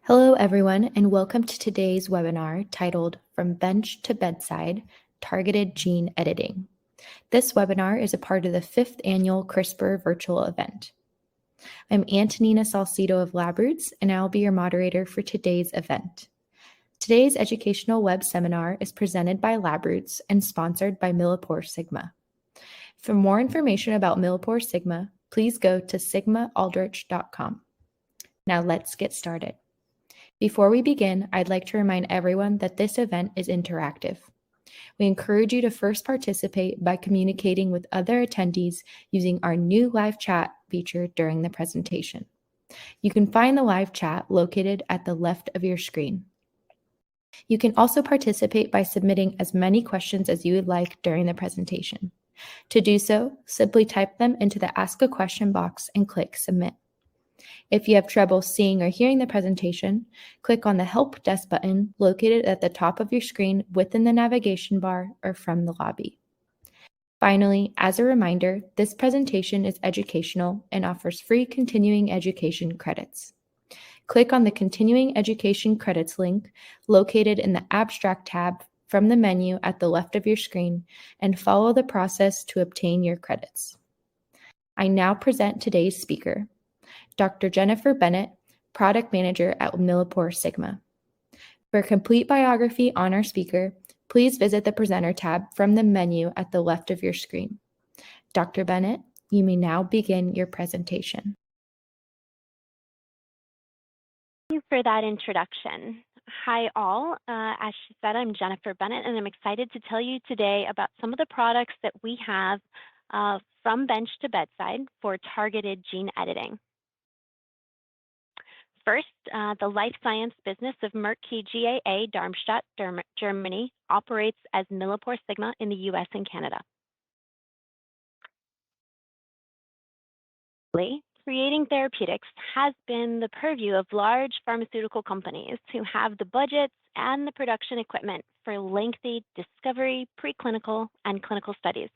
Hello, everyone, and welcome to today's webinar titled From Bench to Bedside, Targeted Gene Editing. This webinar is a part of the 5th annual CRISPR virtual event. I'm Antonina Salcido of Labroots, and I'll be your moderator for today's event. Today's educational web seminar is presented by Labroots and sponsored by Millipore Sigma. For more information about Millipore Sigma, please go to sigmaaldrich.com. Now let's get started. Before we begin, I'd like to remind everyone that this event is interactive. We encourage you to first participate by communicating with other attendees using our new live chat feature during the presentation. You can find the live chat located at the left of your screen. You can also participate by submitting as many questions as you would like during the presentation. To do so, simply type them into the Ask a Question box and click Submit. If you have trouble seeing or hearing the presentation, click on the Help Desk button located at the top of your screen within the navigation bar or from the lobby. Finally, as a reminder, this presentation is educational and offers free continuing education credits. Click on the Continuing Education Credits link located in the Abstract tab from the menu at the left of your screen and follow the process to obtain your credits. I now present today's speaker, Dr. Jennifer Bennett, Product Manager at Millipore Sigma. For a complete biography on our speaker, please visit the Presenter tab from the menu at the left of your screen. Dr. Bennett, you may now begin your presentation. Thank you for that introduction. Hi all, as she said, I'm Jennifer Bennett, and I'm excited to tell you today about some of the products that we have from bench to bedside for targeted gene editing. First, the life science business of Merck KGaA, Darmstadt, Germany, operates as Millipore Sigma in the US and Canada. Creating therapeutics has been the purview of large pharmaceutical companies who have the budgets and the production equipment for lengthy discovery, preclinical, and clinical studies.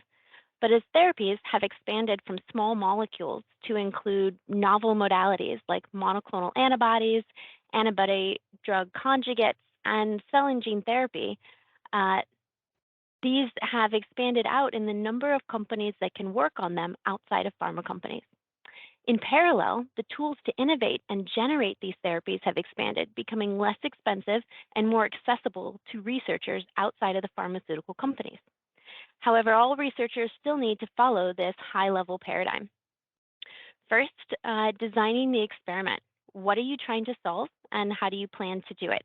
But as therapies have expanded from small molecules to include novel modalities like monoclonal antibodies, antibody-drug conjugates, and cell and gene therapy, these have expanded out in the number of companies that can work on them outside of pharma companies. In parallel, the tools to innovate and generate these therapies have expanded, becoming less expensive and more accessible to researchers outside of the pharmaceutical companies. However, all researchers still need to follow this high-level paradigm. First, designing the experiment. What are you trying to solve, and how do you plan to do it?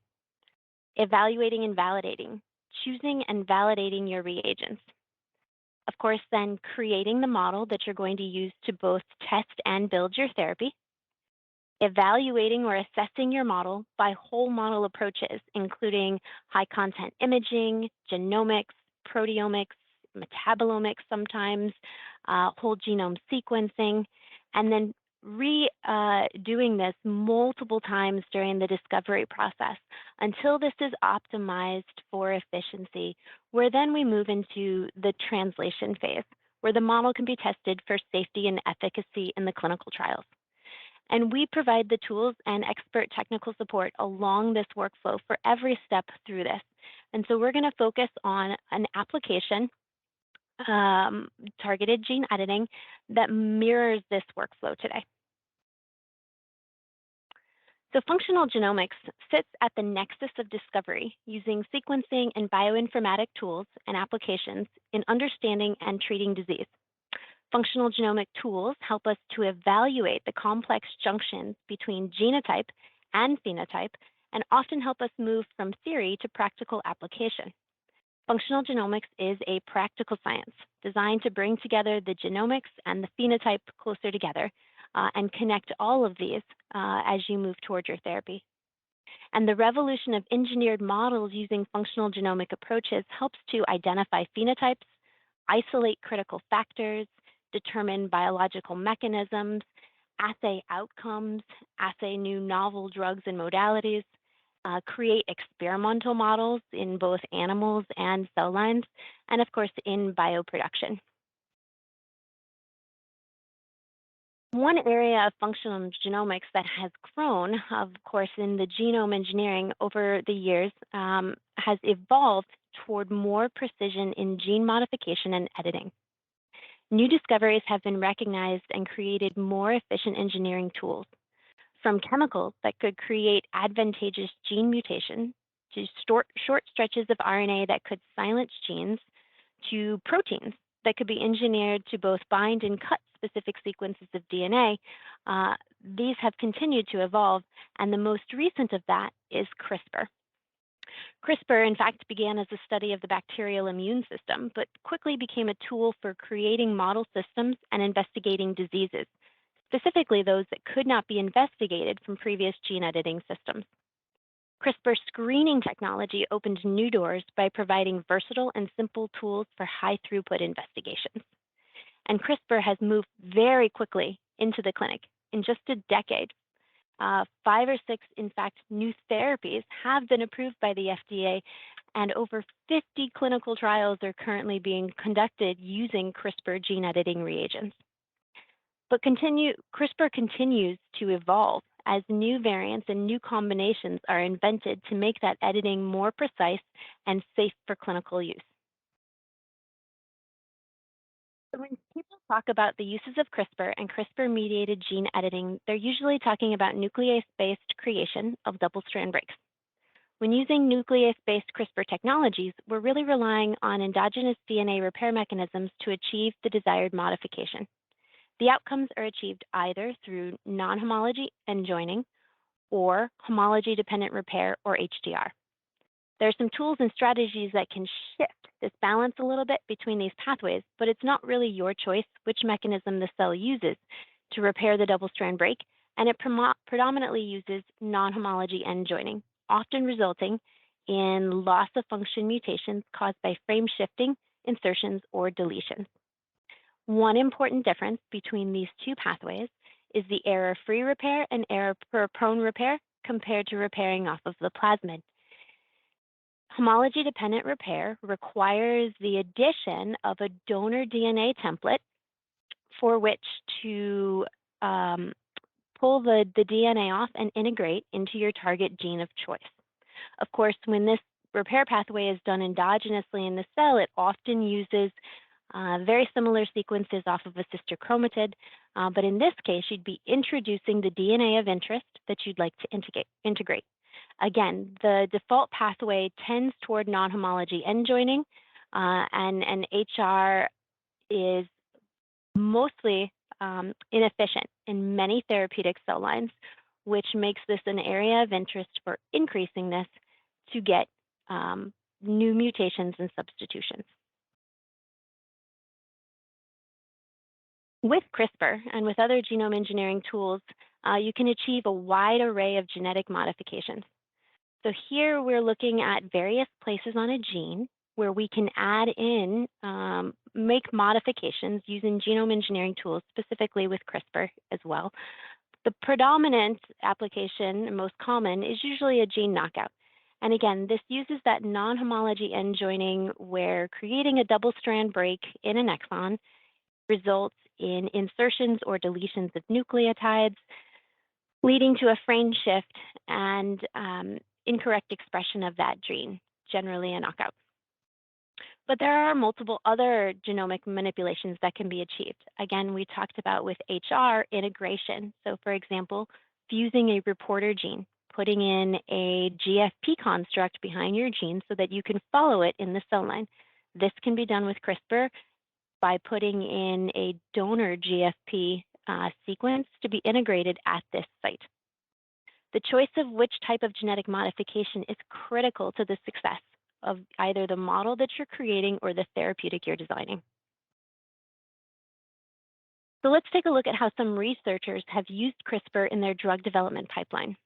Evaluating and validating. Choosing and validating your reagents. Of course, then creating the model that you're going to use to both test and build your therapy. Evaluating or assessing your model by whole model approaches, including high-content imaging, genomics, proteomics, metabolomics sometimes, whole genome sequencing, and then doing this multiple times during the discovery process until this is optimized for efficiency, where then we move into the translation phase, where the model can be tested for safety and efficacy in the clinical trials. And we provide the tools and expert technical support along this workflow for every step through this. And so we're going to focus on an application, targeted gene editing, that mirrors this workflow today. So functional genomics sits at the nexus of discovery using sequencing and bioinformatic tools and applications in understanding and treating disease. Functional genomic tools help us to evaluate the complex junctions between genotype and phenotype and often help us move from theory to practical application. Functional genomics is a practical science designed to bring together the genomics and the phenotype closer together and connect all of these as you move toward your therapy. And the revolution of engineered models using functional genomic approaches helps to identify phenotypes, isolate critical factors, determine biological mechanisms, assay outcomes, assay new novel drugs and modalities, create experimental models in both animals and cell lines, and of course in bioproduction. One area of functional genomics that has grown, of course, in the genome engineering over the years, has evolved toward more precision in gene modification and editing. New discoveries have been recognized and created more efficient engineering tools, from chemicals that could create advantageous gene mutation to short stretches of RNA that could silence genes to proteins that could be engineered to both bind and cut specific sequences of DNA. These have continued to evolve, and the most recent of that is CRISPR. CRISPR, in fact, began as a study of the bacterial immune system, but quickly became a tool for creating model systems and investigating diseases, specifically those that could not be investigated from previous gene editing systems. CRISPR screening technology opened new doors by providing versatile and simple tools for high-throughput investigations. And CRISPR has moved very quickly into the clinic. In just a decade, 5 or 6, in fact, new therapies have been approved by the FDA, and over 50 clinical trials are currently being conducted using CRISPR gene editing reagents. But CRISPR continues to evolve as new variants and new combinations are invented to make that editing more precise and safe for clinical use. So when people talk about the uses of CRISPR and CRISPR-mediated gene editing, they're usually talking about nuclease-based creation of double-strand breaks. When using nuclease-based CRISPR technologies, we're really relying on endogenous DNA repair mechanisms to achieve the desired modification. The outcomes are achieved either through non-homology end joining or homology-dependent repair, or HDR. There are some tools and strategies that can shift this balance a little bit between these pathways, but it's not really your choice which mechanism the cell uses to repair the double-strand break, and it predominantly uses non-homology end joining, often resulting in loss of function mutations caused by frame shifting, insertions, or deletions. One important difference between these two pathways is the error-free repair and error-prone repair compared to repairing off of the plasmid. Homology-dependent repair requires the addition of a donor DNA template for which to pull the DNA off and integrate into your target gene of choice. Of course, when this repair pathway is done endogenously in the cell, it often uses very similar sequences off of a sister chromatid, but in this case, you'd be introducing the DNA of interest that you'd like to integrate. Again, the default pathway tends toward non-homology end joining, and HR is mostly inefficient in many therapeutic cell lines, which makes this an area of interest for increasing this to get new mutations and substitutions. With CRISPR and with other genome engineering tools, you can achieve a wide array of genetic modifications. So here we're looking at various places on a gene where we can add in, make modifications using genome engineering tools, specifically with CRISPR as well. The predominant application, most common, is usually a gene knockout. And again, this uses that non-homology end joining where creating a double-strand break in an exon results in insertions or deletions of nucleotides, leading to a frame shift and incorrect expression of that gene, generally a knockout. But there are multiple other genomic manipulations that can be achieved. Again, we talked about with HR integration. So for example, fusing a reporter gene, putting in a GFP construct behind your gene so that you can follow it in the cell line. This can be done with CRISPR by putting in a donor GFP sequence to be integrated at this site. The choice of which type of genetic modification is critical to the success of either the model that you're creating or the therapeutic you're designing. So let's take a look at how some researchers have used CRISPR in their drug development pipeline.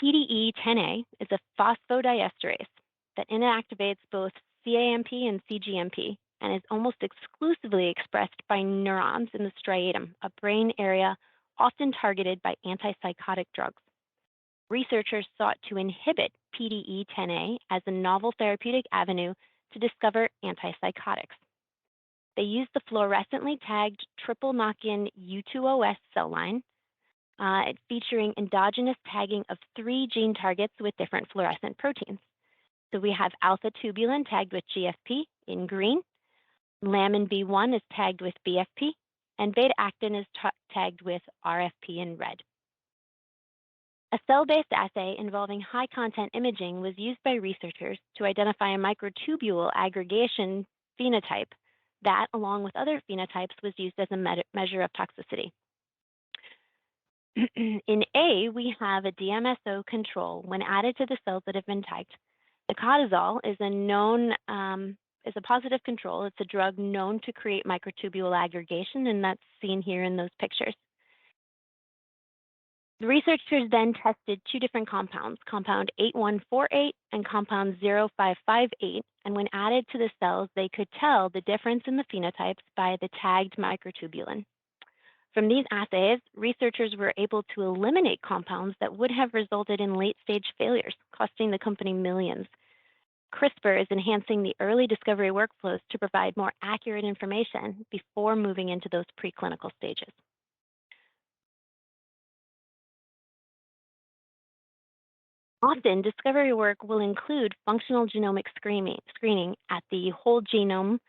PDE10A is a phosphodiesterase that inactivates both CAMP and CGMP and is almost exclusively expressed by neurons in the striatum, a brain area often targeted by antipsychotic drugs. Researchers sought to inhibit PDE10A as a novel therapeutic avenue to discover antipsychotics. They use the fluorescently tagged triple knock-in U2OS cell line, featuring endogenous tagging of 3 gene targets with different fluorescent proteins. So we have alpha-tubulin tagged with GFP in green, lamin B1 is tagged with BFP, and beta-actin is tagged with RFP in red. A cell-based assay involving high-content imaging was used by researchers to identify a microtubule aggregation phenotype that, along with other phenotypes, was used as a measure of toxicity. In A, we have a DMSO control when added to the cells that have been tagged. The cortisol is a positive control. It's a drug known to create microtubule aggregation, and that's seen here in those pictures. The researchers then tested 2 different compounds, compound 8148 and compound 0558, and when added to the cells, they could tell the difference in the phenotypes by the tagged microtubulin. From these assays, researchers were able to eliminate compounds that would have resulted in late-stage failures, costing the company millions. CRISPR is enhancing the early discovery workflows to provide more accurate information before moving into those preclinical stages. Often, discovery work will include functional genomic screening at the whole genome,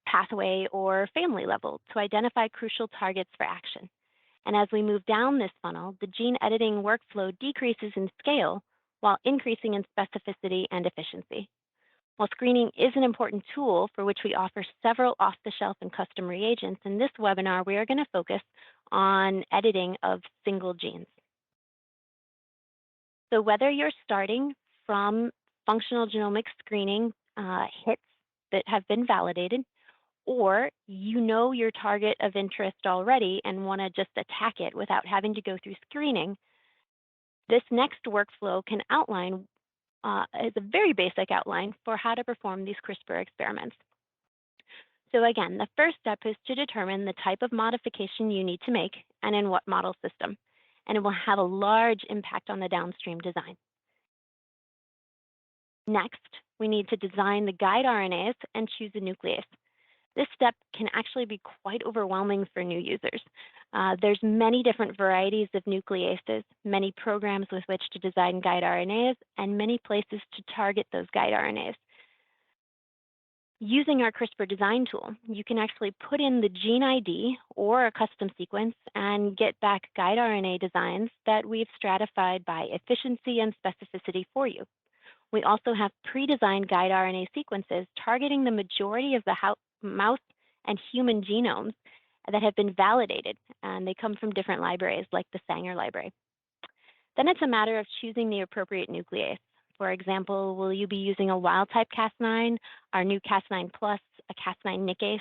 pathway, or family level to identify crucial targets for action. And as we move down this funnel, the gene editing workflow decreases in scale while increasing in specificity and efficiency. While screening is an important tool for which we offer several off-the-shelf and custom reagents, in this webinar, we are going to focus on editing of single genes. So whether you're starting from functional genomic screening hits that have been validated, or you know your target of interest already and want to just attack it without having to go through screening, this next workflow can outline is a very basic outline for how to perform these CRISPR experiments. So again, the first step is to determine the type of modification you need to make and in what model system, and it will have a large impact on the downstream design. Next, we need to design the guide RNAs and choose a nuclease. This step can actually be quite overwhelming for new users. There's many different varieties of nucleases, many programs with which to design guide RNAs, and many places to target those guide RNAs. Using our CRISPR design tool, you can actually put in the gene ID or a custom sequence and get back guide RNA designs that we've stratified by efficiency and specificity for you. We also have pre-designed guide RNA sequences targeting the majority of the mouse and human genomes that have been validated, and they come from different libraries like the Sanger library. Then it's a matter of choosing the appropriate nuclease. For example, will you be using a wild-type Cas9, our new Cas9+, a Cas9 nickase,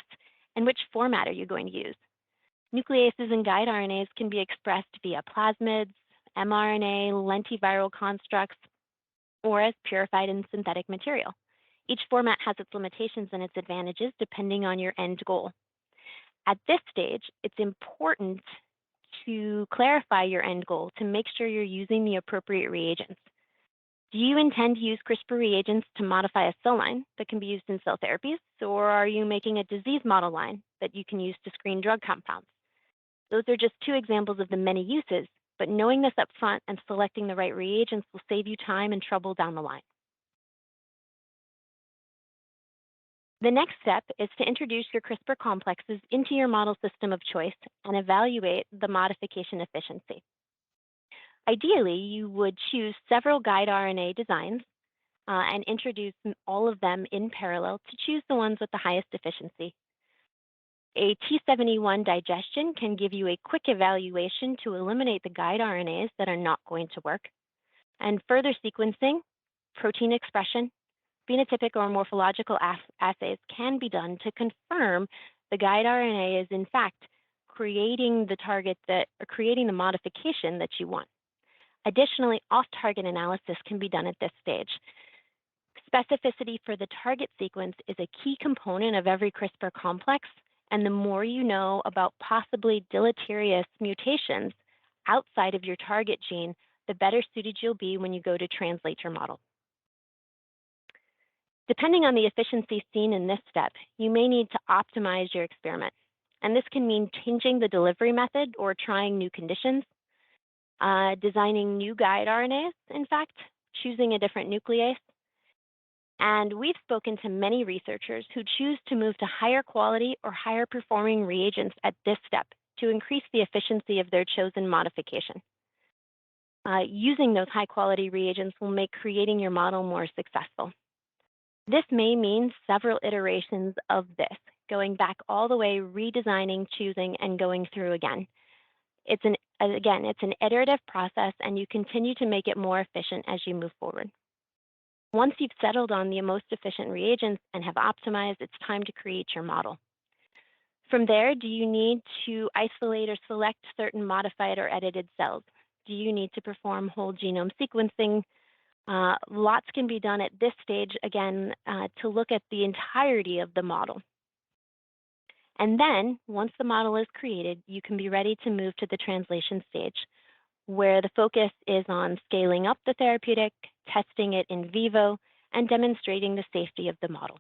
and which format are you going to use? Nucleases and guide RNAs can be expressed via plasmids, mRNA, lentiviral constructs, or as purified and synthetic material. Each format has its limitations and its advantages depending on your end goal. At this stage, it's important to clarify your end goal to make sure you're using the appropriate reagents. Do you intend to use CRISPR reagents to modify a cell line that can be used in cell therapies, or are you making a disease model line that you can use to screen drug compounds? Those are just 2 examples of the many uses, but knowing this up front and selecting the right reagents will save you time and trouble down the line. The next step is to introduce your CRISPR complexes into your model system of choice and evaluate the modification efficiency. Ideally, you would choose several guide RNA designs and introduce all of them in parallel to choose the ones with the highest efficiency. A T71 digestion can give you a quick evaluation to eliminate the guide RNAs that are not going to work. And further sequencing, protein expression, phenotypic or morphological assays can be done to confirm the guide RNA is in fact creating the modification that you want. Additionally, off-target analysis can be done at this stage. Specificity for the target sequence is a key component of every CRISPR complex, and the more you know about possibly deleterious mutations outside of your target gene, the better suited you'll be when you go to translate your model. Depending on the efficiency seen in this step, you may need to optimize your experiment. And this can mean changing the delivery method or trying new conditions, designing new guide RNAs, in fact, choosing a different nuclease. And we've spoken to many researchers who choose to move to higher quality or higher performing reagents at this step to increase the efficiency of their chosen modification. Using those high quality reagents will make creating your model more successful. This may mean several iterations of this, going back all the way, redesigning, choosing, and going through again. It's an iterative process, and you continue to make it more efficient as you move forward. Once you've settled on the most efficient reagents and have optimized, it's time to create your model. From there, do you need to isolate or select certain modified or edited cells? Do you need to perform whole genome sequencing? Lots can be done at this stage, again, to look at the entirety of the model. And then, once the model is created, you can be ready to move to the translation stage, where the focus is on scaling up the therapeutic, testing it in vivo, and demonstrating the safety of the model.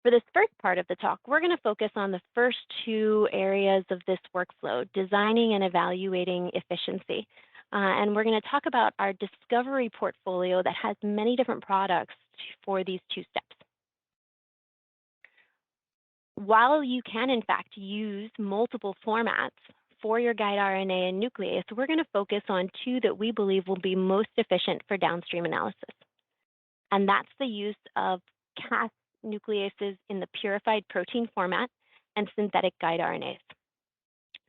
For this first part of the talk, we're going to focus on the first two areas of this workflow, designing and evaluating efficiency. And we're going to talk about our discovery portfolio that has many different products for these two steps. While you can, in fact, use multiple formats for your guide RNA and nuclease, we're going to focus on two that we believe will be most efficient for downstream analysis. And that's the use of Cas nucleases in the purified protein format and synthetic guide RNAs.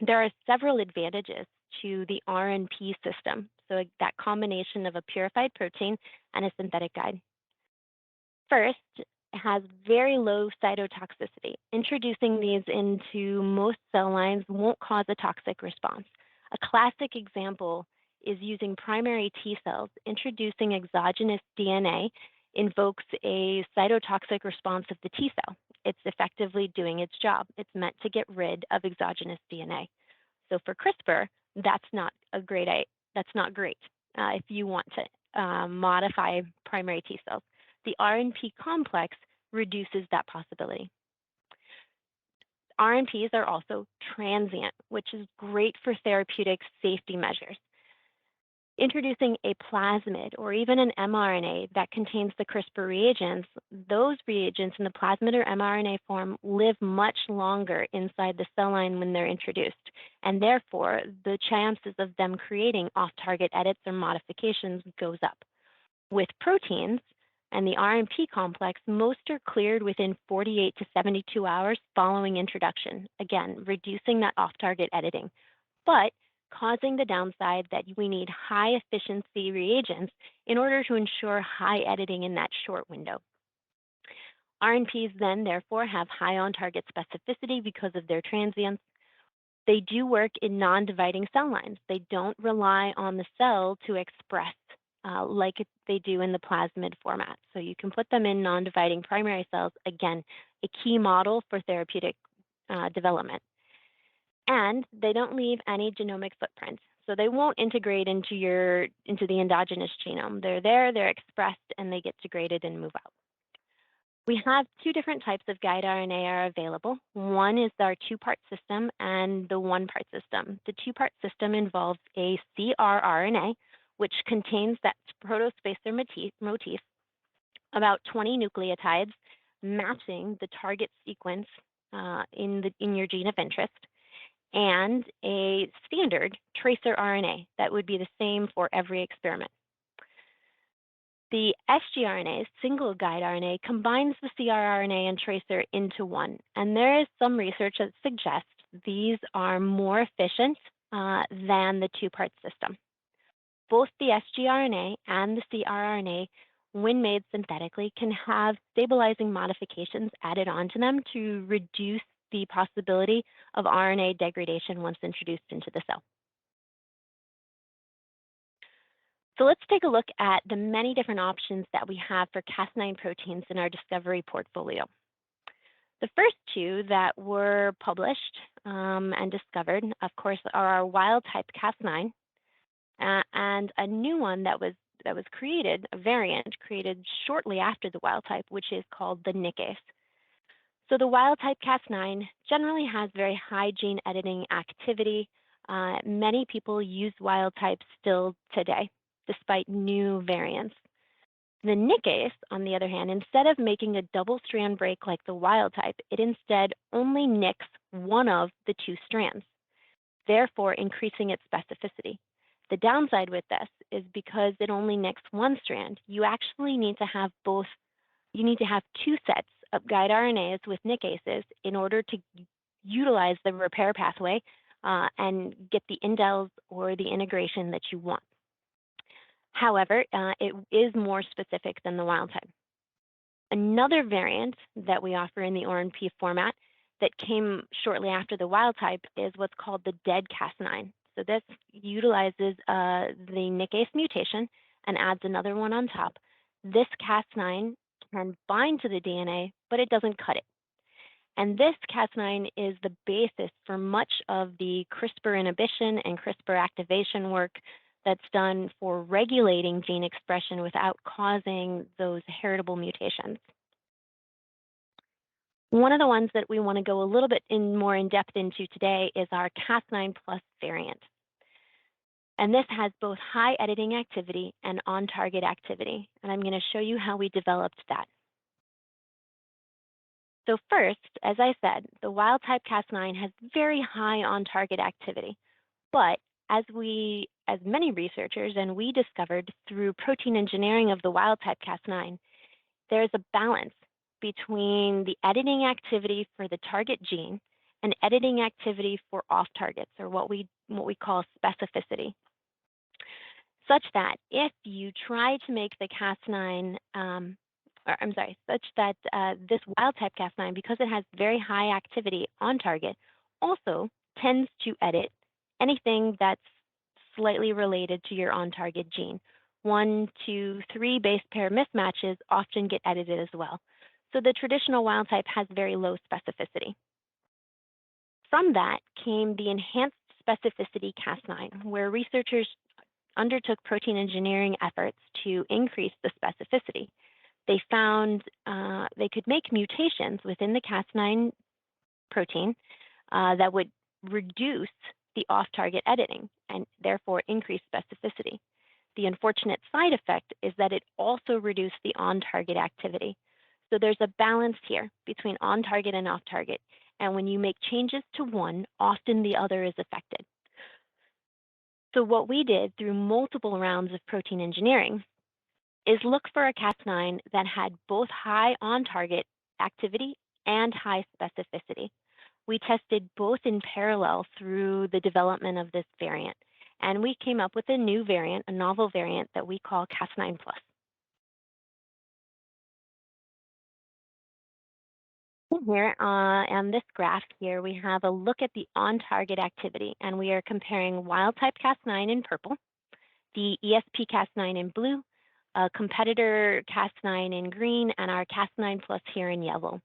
There are several advantages to the RNP system, so that combination of a purified protein and a synthetic guide. First, it has very low cytotoxicity. Introducing these into most cell lines won't cause a toxic response. A classic example is using primary T cells. Introducing exogenous DNA invokes a cytotoxic response of the T cell. It's effectively doing its job. It's meant to get rid of exogenous DNA. So for CRISPR, that's not great if you want to modify primary T cells. The RNP complex reduces that possibility. RNPs are also transient, which is great for therapeutic safety measures. Introducing a plasmid or even an mRNA that contains the CRISPR reagents, those reagents in the plasmid or mRNA form live much longer inside the cell line when they're introduced, and therefore the chances of them creating off-target edits or modifications goes up. With proteins and the RNP complex, most are cleared within 48 to 72 hours following introduction, again, reducing that off-target editing, but causing the downside that we need high efficiency reagents in order to ensure high editing in that short window. RNPs then therefore have high on-target specificity because of their transience. They do work in non-dividing cell lines. They don't rely on the cell to express like they do in the plasmid format. So you can put them in non-dividing primary cells, again, a key model for therapeutic development. And they don't leave any genomic footprint. So they won't integrate into the endogenous genome. They're there, they're expressed, and they get degraded and move out. We have two different types of guide RNA are available. One is our two-part system and the one-part system. The two-part system involves a CRRNA, which contains that protospacer motif, about 20 nucleotides matching the target sequence in your gene of interest, and a standard tracer RNA that would be the same for every experiment. The sgRNA, single guide RNA, combines the CRRNA and tracer into one, and there is some research that suggests these are more efficient than the two-part system. Both the sgRNA and the CRRNA, when made synthetically, can have stabilizing modifications added onto them to reduce the possibility of RNA degradation once introduced into the cell. So let's take a look at the many different options that we have for Cas9 proteins in our discovery portfolio. The first two that were published and discovered, of course, are our wild type Cas9 and a new one that was that was created, a variant created shortly after the wild type, which is called the nickase. So the wild type Cas9 generally has very high gene editing activity. Many people use wild type still today, despite new variants. The nickase, on the other hand, instead of making a double strand break like the wild type, it instead only nicks one of the two strands, therefore increasing its specificity. The downside with this is because it only nicks one strand, you actually need to have both. You need to have two sets of guide RNAs with nickases in order to utilize the repair pathway and get the indels or the integration that you want. However, it is more specific than the wild type. Another variant that we offer in the ORNP format that came shortly after the wild type is what's called the dead Cas9. So this utilizes the nickase mutation and adds another one on top. This Cas9 can bind to the DNA, but it doesn't cut it. And this Cas9 is the basis for much of the CRISPR inhibition and CRISPR activation work that's done for regulating gene expression without causing those heritable mutations. One of the ones that we want to go a little bit more in depth into today is our Cas9 plus variant. And this has both high editing activity and on-target activity. And I'm going to show you how we developed that. So first, as I said, the wild type Cas9 has very high on-target activity. But as many researchers and we discovered through protein engineering of the wild type Cas9, there's a balance between the editing activity for the target gene and editing activity for off targets, or what we call specificity. Such that if you try to make the Cas9, this wild type Cas9, because it has very high activity on target, also tends to edit anything that's slightly related to your on target gene. 1, 2, 3 base pair mismatches often get edited as well. So the traditional wild type has very low specificity. From that came the enhanced specificity Cas9, where researchers undertook protein engineering efforts to increase the specificity. They found they could make mutations within the Cas9 protein that would reduce the off-target editing and therefore increase specificity. The unfortunate side effect is that it also reduced the on-target activity. So there's a balance here between on-target and off-target. And when you make changes to one, often the other is affected. So what we did through multiple rounds of protein engineering is look for a Cas9 that had both high on-target activity and high specificity. We tested both in parallel through the development of this variant, and we came up with a new variant, a novel variant that we call Cas9+. Here on this graph here, we have a look at the on-target activity, and we are comparing wild-type Cas9 in purple, the ESP-Cas9 in blue, competitor Cas9 in green, and our Cas9+ here in yellow.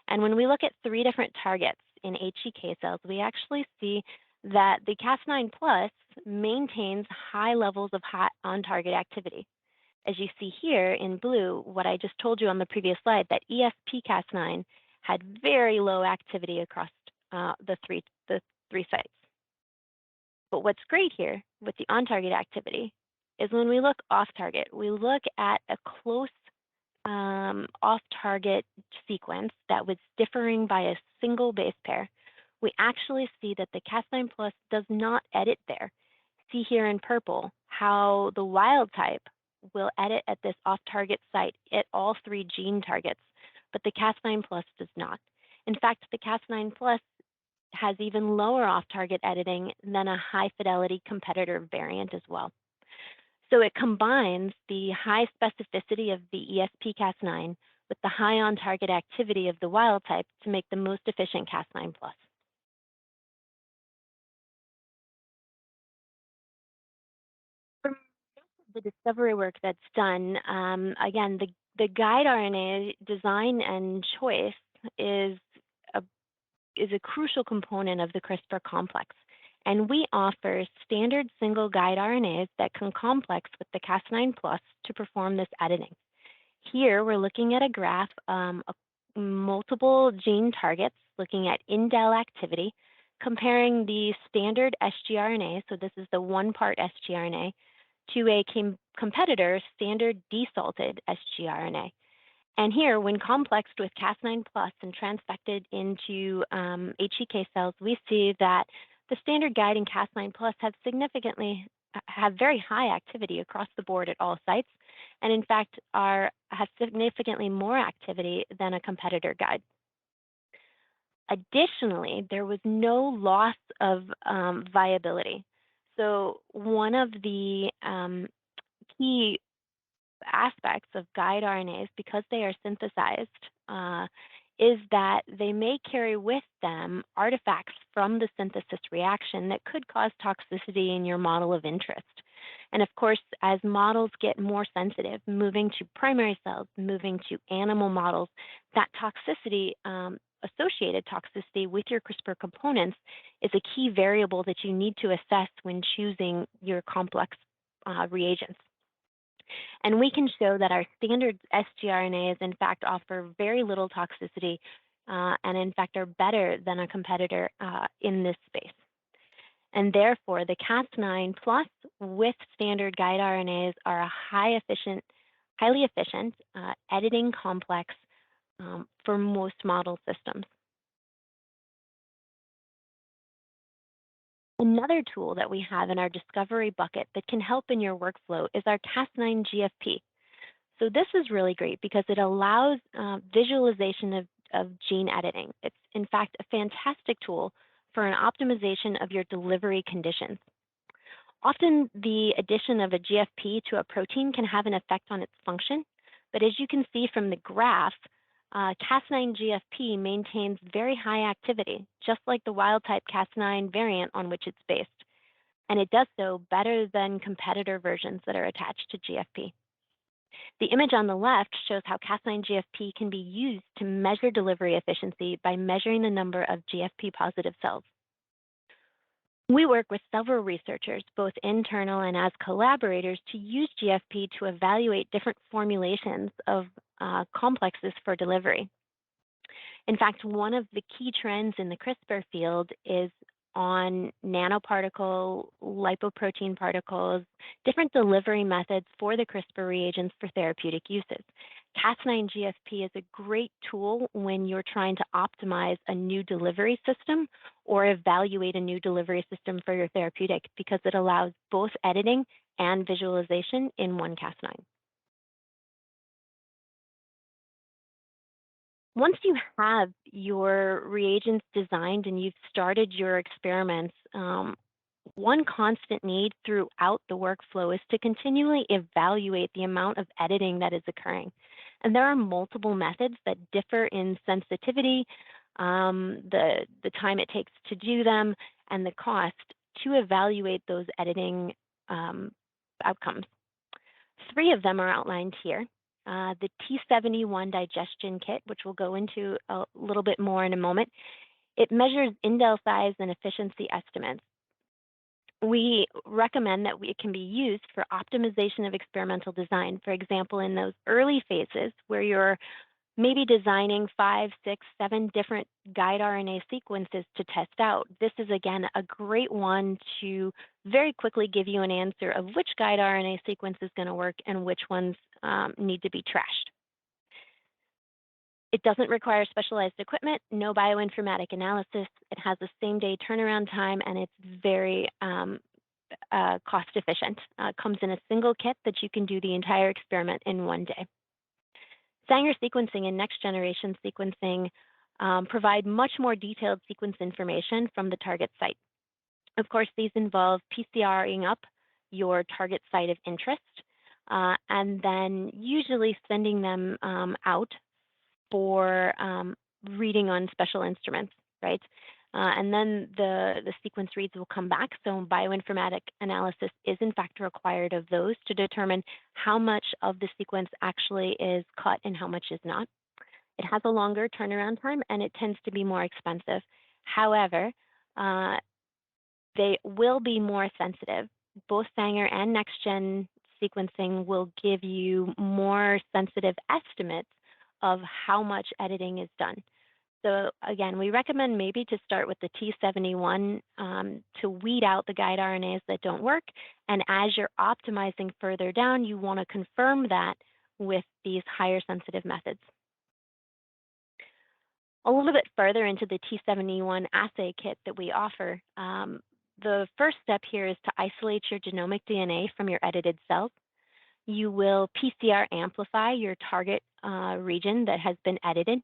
And when we look at 3 different targets in HEK cells, we actually see that the Cas9+ maintains high levels of on-target activity. As you see here in blue, what I just told you on the previous slide, that ESP-Cas9 had very low activity across the three sites. But what's great here with the on-target activity is when we look off-target, we look at a close off-target sequence that was differing by a single base pair. We actually see that the Cas9+ does not edit there. See here in purple how the wild type will edit at this off-target site at all 3 gene targets, but the Cas9+ does not. In fact, the Cas9+ has even lower off-target editing than a high-fidelity competitor variant as well. So it combines the high specificity of the ESP-Cas9 with the high on-target activity of the wild type to make the most efficient Cas9+. From the discovery work that's done, again, the guide RNA design and choice is a crucial component of the CRISPR complex. And we offer standard single guide RNAs that can complex with the Cas9 plus to perform this editing. Here, we're looking at a graph of multiple gene targets, looking at indel activity, comparing the standard sgRNA, so this is the one-part sgRNA, to a competitor standard desalted sgRNA. And here, when complexed with Cas9 plus and transfected into HEK cells, we see that the standard guide and Cas9 plus have very high activity across the board at all sites, and in fact have significantly more activity than a competitor guide. Additionally, there was no loss of viability. So one of the key aspects of guide RNAs, because they are synthesized, is that they may carry with them artifacts from the synthesis reaction that could cause toxicity in your model of interest. And of course, as models get more sensitive, moving to primary cells, moving to animal models, that toxicity, associated toxicity with your CRISPR components is a key variable that you need to assess when choosing your complex reagents. And we can show that our standard sgRNAs, in fact, offer very little toxicity and, in fact, are better than a competitor in this space. And therefore, the Cas9 plus with standard guide RNAs are a highly efficient editing complex for most model systems. Another tool that we have in our discovery bucket that can help in your workflow is our Cas9 GFP. So this is really great because it allows visualization of gene editing. It's in fact a fantastic tool for an optimization of your delivery conditions. Often the addition of a GFP to a protein can have an effect on its function, but as you can see from the graph, Cas9 GFP maintains very high activity, just like the wild-type Cas9 variant on which it's based. And it does so better than competitor versions that are attached to GFP. The image on the left shows how Cas9 GFP can be used to measure delivery efficiency by measuring the number of GFP-positive cells. We work with several researchers, both internal and as collaborators, to use GFP to evaluate different formulations of complexes for delivery. In fact, one of the key trends in the CRISPR field is on nanoparticle, lipoprotein particles, different delivery methods for the CRISPR reagents for therapeutic uses. Cas9 GFP is a great tool when you're trying to optimize a new delivery system or evaluate a new delivery system for your therapeutic because it allows both editing and visualization in one Cas9. Once you have your reagents designed and you've started your experiments, one constant need throughout the workflow is to continually evaluate the amount of editing that is occurring. And there are multiple methods that differ in sensitivity, the time it takes to do them, and the cost to evaluate those editing outcomes. 3 of them are outlined here. The T71 digestion kit, which we'll go into a little bit more in a moment, it measures indel size and efficiency estimates. We recommend that it can be used for optimization of experimental design. For example, in those early phases where you're maybe designing 5, 6, 7 different guide RNA sequences to test out, this is, again, a great one to very quickly give you an answer of which guide RNA sequence is going to work and which ones need to be trashed. It doesn't require specialized equipment, no bioinformatic analysis. It has the same-day turnaround time, and it's very cost efficient. Comes in a single kit that you can do the entire experiment in one day. Sanger sequencing and next-generation sequencing provide much more detailed sequence information from the target site. Of course, these involve PCRing up your target site of interest, and then usually sending them out for reading on special instruments, right? And then the sequence reads will come back. So bioinformatic analysis is in fact required of those to determine how much of the sequence actually is cut and how much is not. It has a longer turnaround time and it tends to be more expensive. However, they will be more sensitive. Both Sanger and next-gen sequencing will give you more sensitive estimates of how much editing is done. So again, we recommend maybe to start with the T71 to weed out the guide RNAs that don't work. And as you're optimizing further down, you want to confirm that with these higher sensitive methods. A little bit further into the T71 assay kit that we offer, the first step here is to isolate your genomic DNA from your edited cells. You will PCR amplify your target region that has been edited.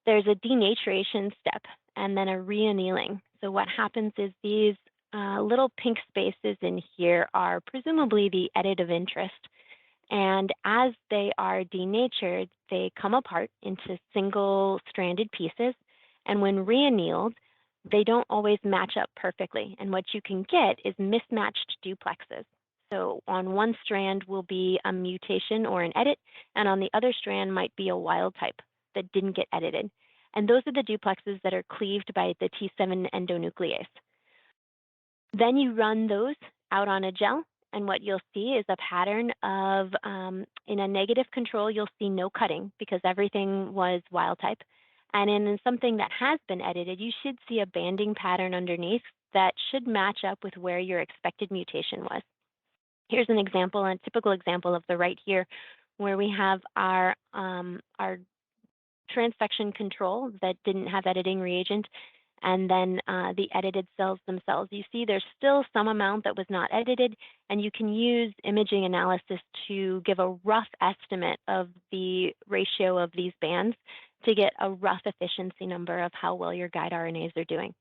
There's a denaturation step and then a reannealing. So what happens is these little pink spaces in here are presumably the edit of interest. And as they are denatured, they come apart into single-stranded pieces. And when reannealed, they don't always match up perfectly. And what you can get is mismatched duplexes. So on one strand will be a mutation or an edit, and on the other strand might be a wild type that didn't get edited. And those are the duplexes that are cleaved by the T7 endonuclease. Then you run those out on a gel, and what you'll see is a pattern of, in a negative control, you'll see no cutting because everything was wild type. And in something that has been edited, you should see a banding pattern underneath that should match up with where your expected mutation was. Here's an example, a typical example of the right here, where we have our transfection control that didn't have editing reagent, and then the edited cells themselves. You see there's still some amount that was not edited, and you can use imaging analysis to give a rough estimate of the ratio of these bands to get a rough efficiency number of how well your guide RNAs are doing.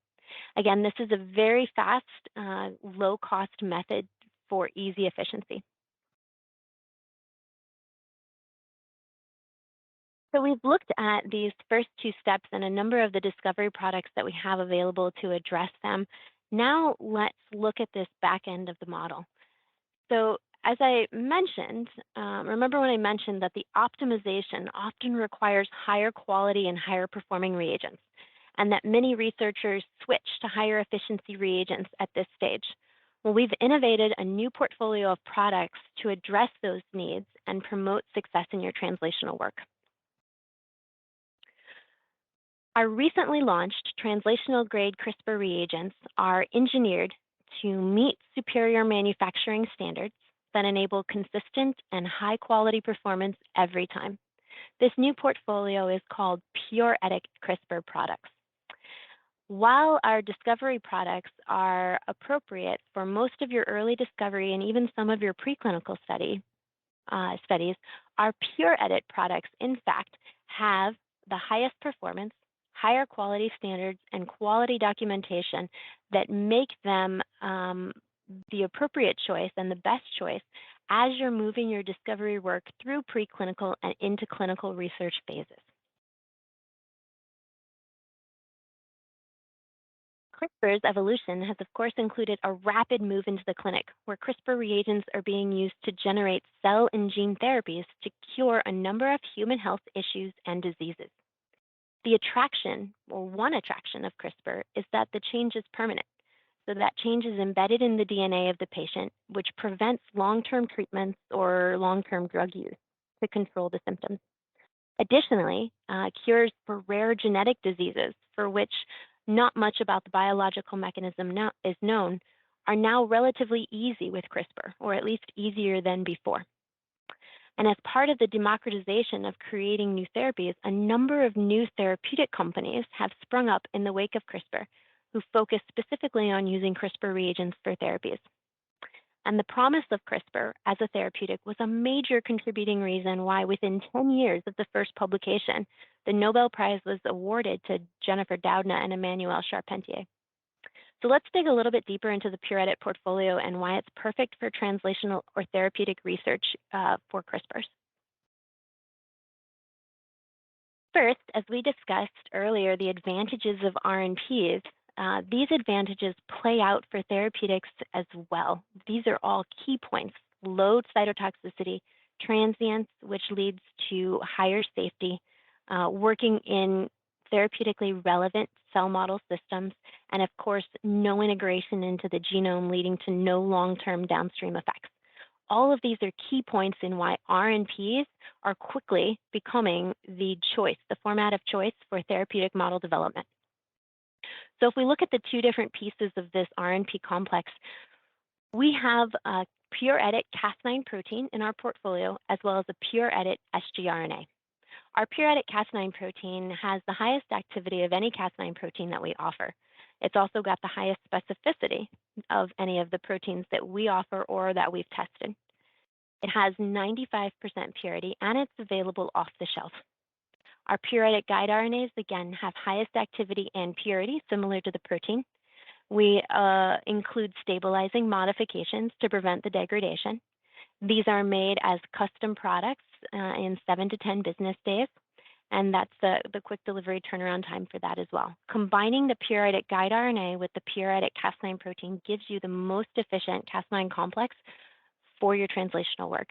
Again, this is a very fast, low-cost method for easy efficiency. So we've looked at these first two steps and a number of the discovery products that we have available to address them. Now let's look at this back end of the model. So as I mentioned, remember when I mentioned that the optimization often requires higher quality and higher performing reagents, and that many researchers switch to higher efficiency reagents at this stage. Well, we've innovated a new portfolio of products to address those needs and promote success in your translational work. Our recently launched translational grade CRISPR reagents are engineered to meet superior manufacturing standards that enable consistent and high quality performance every time. This new portfolio is called Pure Edit CRISPR products. While our discovery products are appropriate for most of your early discovery and even some of your preclinical studies, our Pure Edit products, in fact, have the highest performance, higher quality standards, and quality documentation that make them the appropriate choice and the best choice as you're moving your discovery work through preclinical and into clinical research phases. CRISPR's evolution has, of course, included a rapid move into the clinic, where CRISPR reagents are being used to generate cell and gene therapies to cure a number of human health issues and diseases. The attraction, or one attraction of CRISPR, is that the change is permanent. So that change is embedded in the DNA of the patient, which prevents long-term treatments or long-term drug use to control the symptoms. Additionally, cures for rare genetic diseases for which not much about the biological mechanism is known are now relatively easy with CRISPR, or at least easier than before. And as part of the democratization of creating new therapies, a number of new therapeutic companies have sprung up in the wake of CRISPR, who focus specifically on using CRISPR reagents for therapies. And the promise of CRISPR as a therapeutic was a major contributing reason why within 10 years of the first publication, the Nobel Prize was awarded to Jennifer Doudna and Emmanuelle Charpentier. So let's dig a little bit deeper into the Pure Edit portfolio and why it's perfect for translational or therapeutic research for CRISPRs. First, as we discussed earlier, the advantages of RNPs, these advantages play out for therapeutics as well. These are all key points: low cytotoxicity, transience, which leads to higher safety, working in therapeutically relevant cell model systems, and of course, no integration into the genome, leading to no long-term downstream effects. All of these are key points in why RNPs are quickly becoming the choice, the format of choice for therapeutic model development. So if we look at the two different pieces of this RNP complex, we have a pure edit Cas9 protein in our portfolio, as well as a pure edit sgRNA. Our pure edit Cas9 protein has the highest activity of any Cas9 protein that we offer. It's also got the highest specificity of any of the proteins that we offer or that we've tested. It has 95% purity, and it's available off the shelf. Our pure edit guide RNAs, again, have highest activity and purity, similar to the protein. We include stabilizing modifications to prevent the degradation. These are made as custom products in 7 to 10 business days, and that's the quick delivery turnaround time for that as well. Combining the pure edit guide RNA with the pure edit Cas9 protein gives you the most efficient Cas9 complex for your translational work.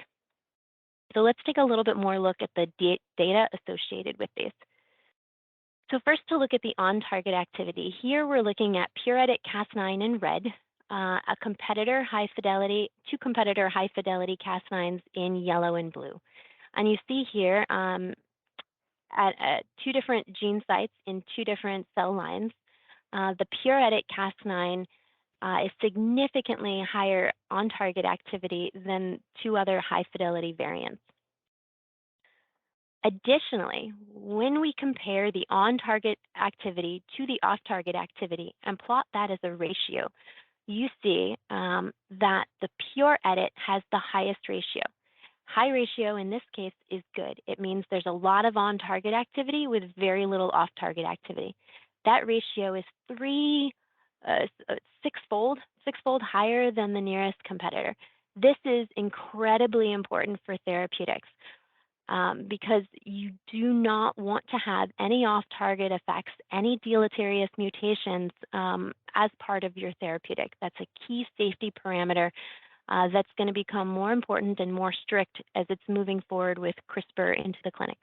So let's take a little bit more look at the data associated with these. So first, to look at the on-target activity. Here we're looking at pure edit Cas9 in red, two competitor high-fidelity Cas9s in yellow and blue. And you see here at two different gene sites in two different cell lines, the pure edit Cas9 is significantly higher on-target activity than two other high-fidelity variants. Additionally, when we compare the on-target activity to the off-target activity and plot that as a ratio, you see that the pure edit has the highest ratio. High ratio in this case is good. It means there's a lot of on-target activity with very little off-target activity. That ratio is sixfold higher than the nearest competitor. This is incredibly important for therapeutics. Because you do not want to have any off-target effects, any deleterious mutations as part of your therapeutic. That's a key safety parameter that's going to become more important and more strict as it's moving forward with CRISPR into the clinic.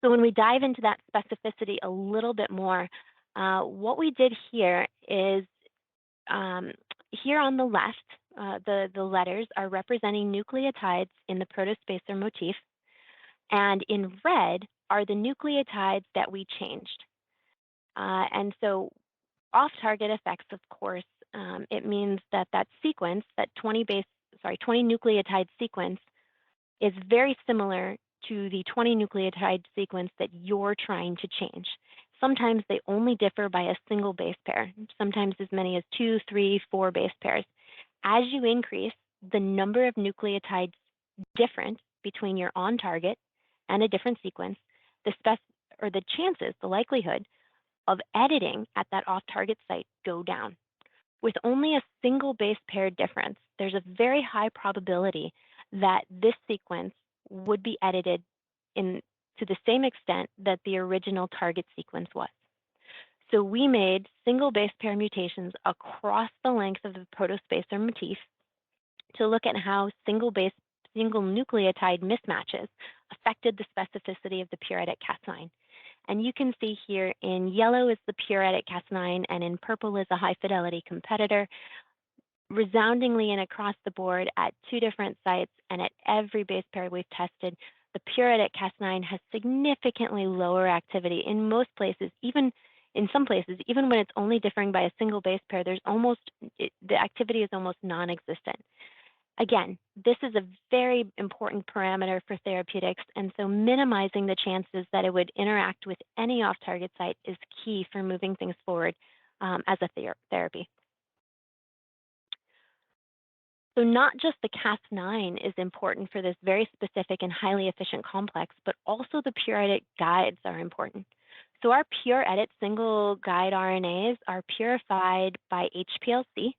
So when we dive into that specificity a little bit more, what we did here is here on the left, the letters are representing nucleotides in the protospacer motif, and in red are the nucleotides that we changed. And so off-target effects, of course, it means that that sequence, that 20 nucleotide sequence, is very similar to the 20 nucleotide sequence that you're trying to change. Sometimes they only differ by a single base pair, sometimes as many as 2, 3, 4 base pairs. As you increase the number of nucleotides different between your on target and a different sequence, the chances, the likelihood of editing at that off-target site go down. With only a single base pair difference, there's a very high probability that this sequence would be edited to the same extent that the original target sequence was. So we made single base pair mutations across the length of the protospacer motif to look at how single nucleotide mismatches affected the specificity of the pure edit Cas9. And you can see here in yellow is the pure edit Cas9, and in purple is a high fidelity competitor, resoundingly and across the board at two different sites and at every base pair we've tested. The pure edit Cas9 has significantly lower activity in most places, even in some places, even when it's only differing by a single base pair, the activity is almost non-existent. Again, this is a very important parameter for therapeutics, and so minimizing the chances that it would interact with any off-target site is key for moving things forward as a therapy. So not just the Cas9 is important for this very specific and highly efficient complex, but also the pure edit guides are important. So our pure edit single guide RNAs are purified by HPLC,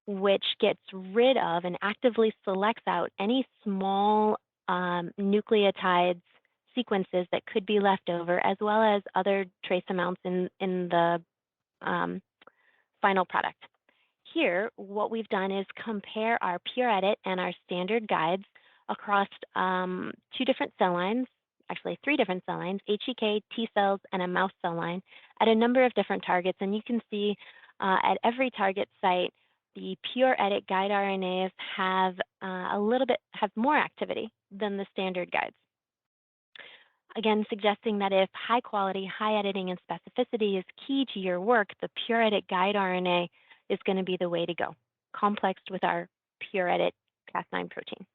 which gets rid of and actively selects out any small nucleotides sequences that could be left over, as well as other trace amounts in the final product. Here, what we've done is compare our pure edit and our standard guides across two different cell lines actually 3 different cell lines, HEK, T cells, and a mouse cell line at a number of different targets. And you can see at every target site, the pure edit guide RNAs have have more activity than the standard guides. Again, suggesting that if high quality, high editing, and specificity is key to your work, the pure edit guide RNA is going to be the way to go, complexed with our pure edit Cas9 protein.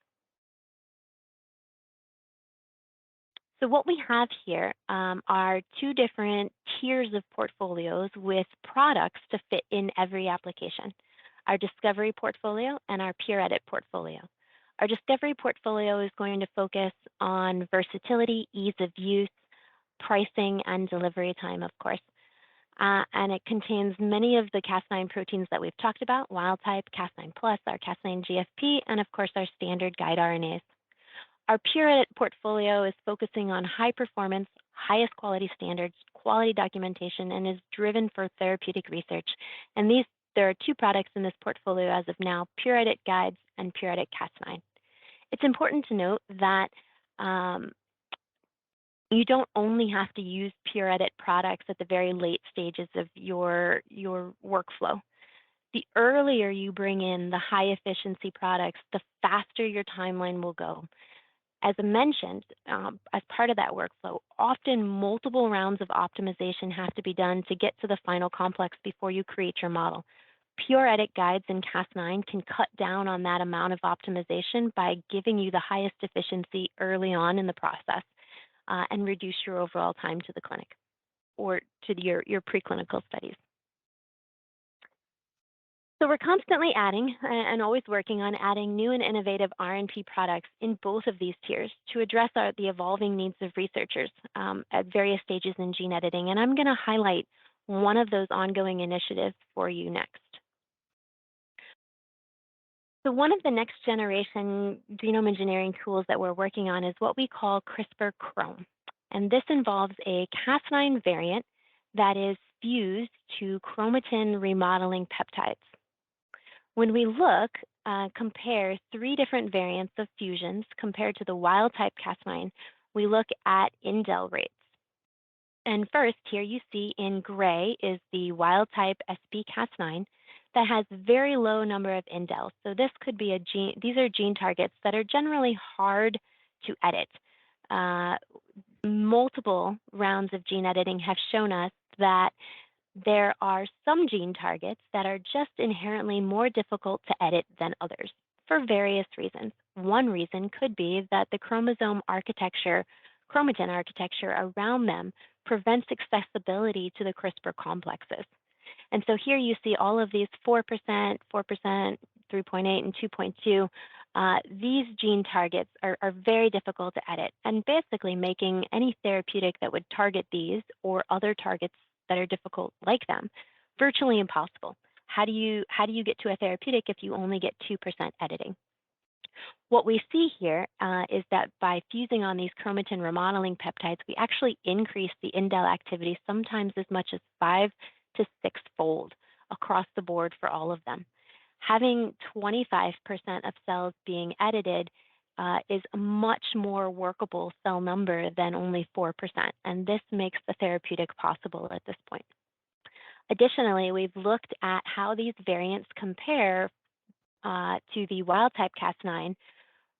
So what we have here are 2 different tiers of portfolios with products to fit in every application, our discovery portfolio and our pure edit portfolio. Our discovery portfolio is going to focus on versatility, ease of use, pricing, and delivery time, of course. And it contains many of the Cas9 proteins that we've talked about, wild type, Cas9+, our Cas9 GFP, and of course our standard guide RNAs. Our pure edit portfolio is focusing on high performance, highest quality standards, quality documentation, and is driven for therapeutic research. And there are 2 products in this portfolio as of now, pure edit guides and pure edit Cas9. It's important to note that you don't only have to use pure edit products at the very late stages of your workflow. The earlier you bring in the high efficiency products, the faster your timeline will go. As I mentioned, as part of that workflow, often multiple rounds of optimization have to be done to get to the final complex before you create your model. Pure edit guides in Cas9 can cut down on that amount of optimization by giving you the highest efficiency early on in the process and reduce your overall time to the clinic or to your preclinical studies. So we're constantly adding and always working on adding new and innovative RNP products in both of these tiers to address the evolving needs of researchers at various stages in gene editing. And I'm going to highlight one of those ongoing initiatives for you next. So one of the next generation genome engineering tools that we're working on is what we call CRISPR-Chrom. And this involves a Cas9 variant that is fused to chromatin remodeling peptides. When we compare 3 different variants of fusions compared to the wild type Cas9, we look at indel rates. And first, here you see in gray is the wild type SP-Cas9 that has very low number of indels. So this could be these are gene targets that are generally hard to edit. Multiple rounds of gene editing have shown us that there are some gene targets that are just inherently more difficult to edit than others for various reasons. One reason could be that the chromatin architecture around them prevents accessibility to the CRISPR complexes. And so here you see all of these 4%, 4%, 3.8, and 2.2. These gene targets are very difficult to edit, and basically making any therapeutic that would target these or other targets that are difficult like them virtually impossible. How do you get to a therapeutic if you only get 2% editing? What we see here is that by fusing on these chromatin remodeling peptides, we actually increase the indel activity sometimes as much as 5 to 6-fold across the board for all of them. Having 25% of cells being edited is a much more workable cell number than only 4%, and this makes the therapeutic possible at this point. Additionally, we've looked at how these variants compare to the wild type Cas9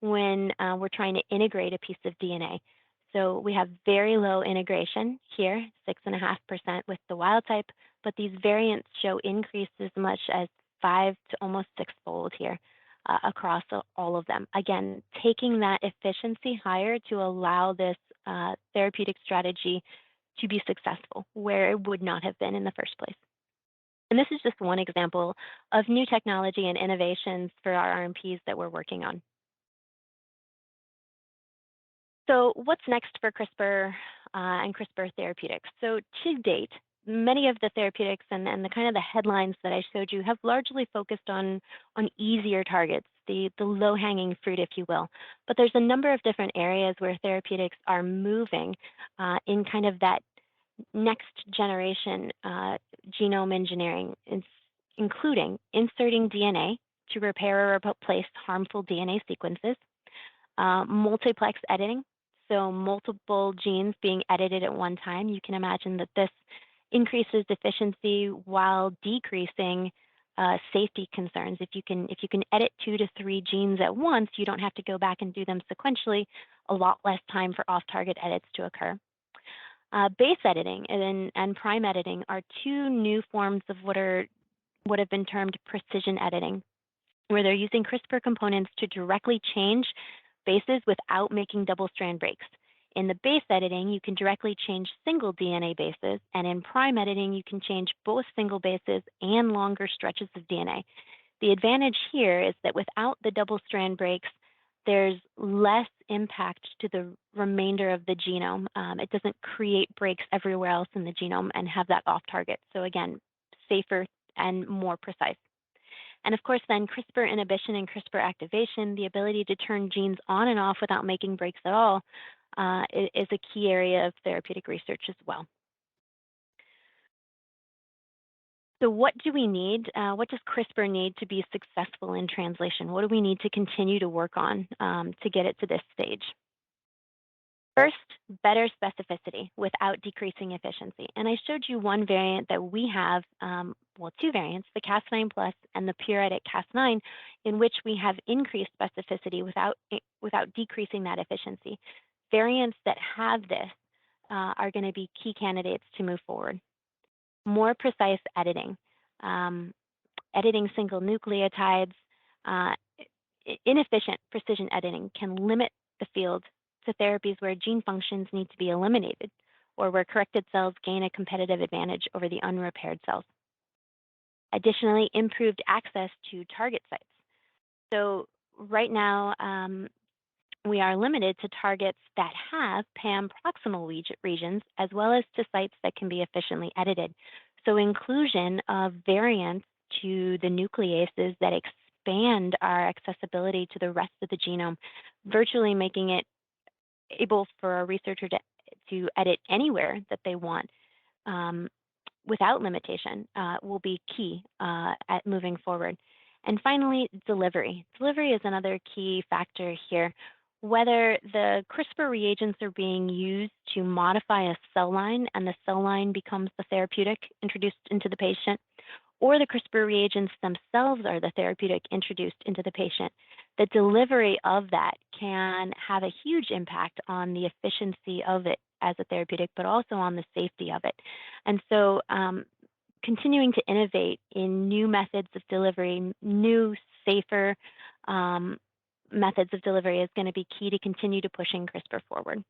when we're trying to integrate a piece of DNA. So we have very low integration here, 6.5% with the wild type, but these variants show increase as much as 5 to almost 6-fold here across all of them. Again, taking that efficiency higher to allow this therapeutic strategy to be successful where it would not have been in the first place. And this is just one example of new technology and innovations for our RNPs that we're working on. So what's next for CRISPR and CRISPR therapeutics? So to date, many of the therapeutics and the kind of the headlines that I showed you have largely focused on easier targets, the low-hanging fruit, if you will. But there's a number of different areas where therapeutics are moving in kind of that next generation genome engineering, including inserting DNA to repair or replace harmful DNA sequences, multiplex editing, so multiple genes being edited at one time, you can imagine that this increases efficiency while decreasing safety concerns. If you can edit 2 to 3 genes at once, you don't have to go back and do them sequentially. A lot less time for off-target edits to occur. Base editing and prime editing are two new forms of what have been termed precision editing, where they're using CRISPR components to directly change bases without making double-strand breaks. In the base editing, you can directly change single DNA bases, and in prime editing, you can change both single bases and longer stretches of DNA. The advantage here is that without the double-strand breaks, there's less impact to the remainder of the genome. It doesn't create breaks everywhere else in the genome and have that off target. So again, safer and more precise. And of course, then CRISPR inhibition and CRISPR activation, the ability to turn genes on and off without making breaks at all, is a key area of therapeutic research as well. So what do we need? What does CRISPR need to be successful in translation? What do we need to continue to work on to get it to this stage? First, better specificity without decreasing efficiency. And I showed you one variant that we have, well, two variants, the Cas9 Plus and the pure edit Cas9, in which we have increased specificity without decreasing that efficiency. Variants that have this are going to be key candidates to move forward. More precise editing, editing single nucleotides, inefficient precision editing can limit the field to therapies where gene functions need to be eliminated or where corrected cells gain a competitive advantage over the unrepaired cells. Additionally, improved access to target sites. So right now, we are limited to targets that have PAM proximal regions, as well as to sites that can be efficiently edited. So inclusion of variants to the nucleases that expand our accessibility to the rest of the genome, virtually making it able for a researcher to edit anywhere that they want without limitation will be key at moving forward. And finally, delivery. Delivery is another key factor here. Whether the CRISPR reagents are being used to modify a cell line and the cell line becomes the therapeutic introduced into the patient, or the CRISPR reagents themselves are the therapeutic introduced into the patient, the delivery of that can have a huge impact on the efficiency of it as a therapeutic, but also on the safety of it. And so continuing to innovate in new methods of delivery, new, safer methods of delivery is going to be key to continue to pushing CRISPR forward.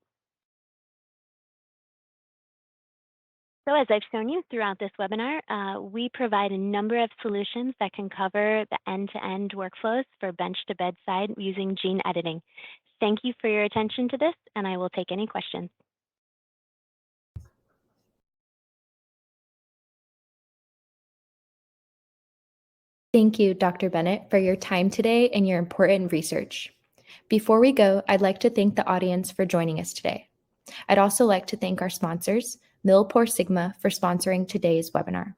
So as I've shown you throughout this webinar, we provide a number of solutions that can cover the end-to-end workflows for bench to bedside using gene editing. Thank you for your attention to this, and I will take any questions. Thank you, Dr. Bennett, for your time today and your important research. Before we go, I'd like to thank the audience for joining us today. I'd also like to thank our sponsors, Millipore Sigma, for sponsoring today's webinar.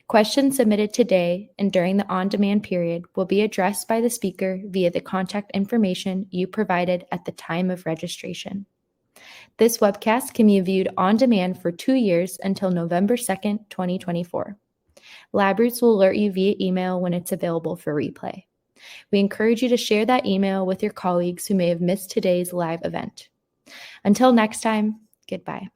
Questions submitted today and during the on-demand period will be addressed by the speaker via the contact information you provided at the time of registration. This webcast can be viewed on demand for 2 years until November 2nd, 2024. Labroots will alert you via email when it's available for replay. We encourage you to share that email with your colleagues who may have missed today's live event. Until next time, goodbye.